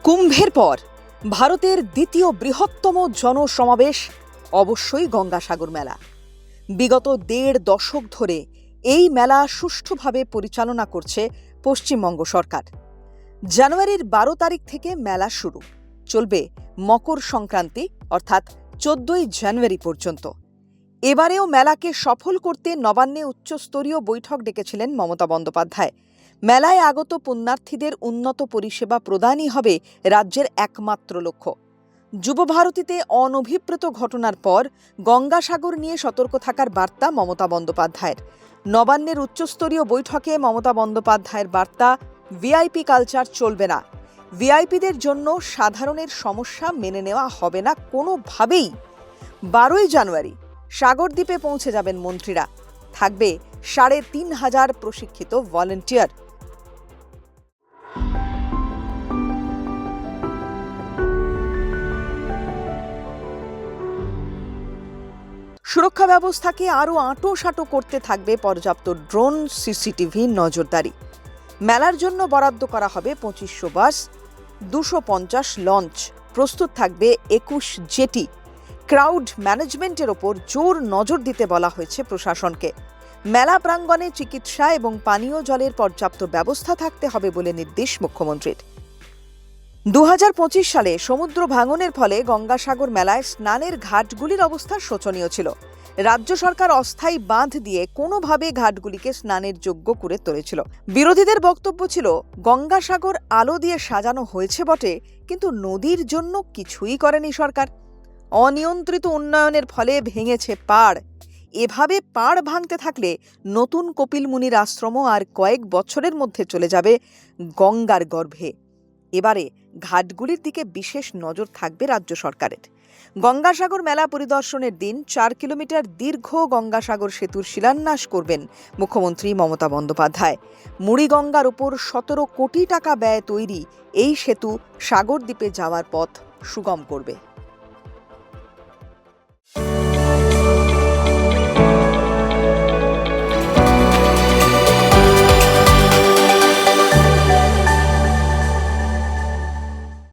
কুম্ভের পর ভারতের দ্বিতীয় বৃহত্তম জনসমাবেশ অবশ্যই গঙ্গাসাগর মেলা। বিগত ১.৫ দশক ধরে এই মেলা সুষ্ঠুভাবে পরিচালনা করছে পশ্চিমবঙ্গ সরকার। জানুয়ারির ১২ তারিখ থেকে মেলা শুরু, চলবে মকর সংক্রান্তি অর্থাৎ ১৪ই জানুয়ারি পর্যন্ত। এবারেও মেলাকে সফল করতে নবান্নে উচ্চস্তরীয় বৈঠক ডেকেছিলেন মমতা বন্দ্যোপাধ্যায়। মেলায় আগত পুণ্যার্থীদের উন্নত পরিষেবা প্রদানই হবে রাজ্যের একমাত্র লক্ষ্য। যুবভারতীতে অনভিপ্রেত ঘটনার পর গঙ্গাসাগর নিয়ে সতর্ক থাকার বার্তা মমতা বন্দ্যোপাধ্যায়ের। নবান্নের উচ্চস্তরীয় বৈঠকে মমতা বন্দ্যোপাধ্যায়ের বার্তা, ভিআইপি কালচার চলবে না। ভিআইপিদের জন্য সাধারণের সমস্যা মেনে নেওয়া হবে না কোনোভাবেই। ১২ই জানুয়ারি সাগরদ্বীপে পৌঁছে যাবেন মন্ত্রীরা, থাকবে ৩,৫০০ প্রশিক্ষিত ভলান্টিয়ার। সুরক্ষা ব্যবস্থাকে আরও আঁটোসাঁটো করতে থাকবে পর্যাপ্ত ড্রোন, সিসিটিভি নজরদারি। মেলার জন্য বরাদ্দ করা হবে ২৫০০ বাস, ২৫০ লঞ্চ, প্রস্তুত থাকবে ২১ জেটি। ক্রাউড ম্যানেজমেন্টের ওপর জোর নজর দিতে বলা হয়েছে প্রশাসনকে। মেলা প্রাঙ্গণে চিকিৎসা এবং পানীয় জলের পর্যাপ্ত ব্যবস্থা থাকতে হবে বলে নির্দেশ মুখ্যমন্ত্রীর। ২০২৫ সালে সমুদ্র ভাঙনের ফলে গঙ্গাসাগর মেলায় স্নানের ঘাটগুলির অবস্থা শোচনীয় ছিল। রাজ্য সরকার অস্থায়ী বাঁধ দিয়ে কোনোভাবে ঘাটগুলিকে স্নানের যোগ্য করে তুলেছিল। বিরোধীদের বক্তব্য ছিল, গঙ্গাসাগর আলো দিয়ে সাজানো হয়েছে বটে, কিন্তু নদীর জন্য কিছুই করেনি সরকার। অনিয়ন্ত্রিত উন্নয়নের ফলে ভেঙেছে পাড়। এভাবে পাড় ভাঙতে থাকলে নতুন কপিল মুনির আশ্রমও আর কয়েক বছরের মধ্যে চলে যাবে গঙ্গার গর্ভে। এবারে ঘাটগুলির দিকে বিশেষ নজর থাকবে রাজ্য সরকারের। গঙ্গাসাগর মেলা পরিদর্শনের দিন ৪ কিলোমিটার দীর্ঘ গঙ্গাসাগর সেতুর শিলান্যাস করবেন মুখ্যমন্ত্রী মমতা বন্দ্যোপাধ্যায়। মুড়িগঙ্গার উপর ১৭ কোটি টাকা ব্যয়ে তৈরি এই সেতু সাগরদ্বীপে যাওয়ার পথ সুগম করবে।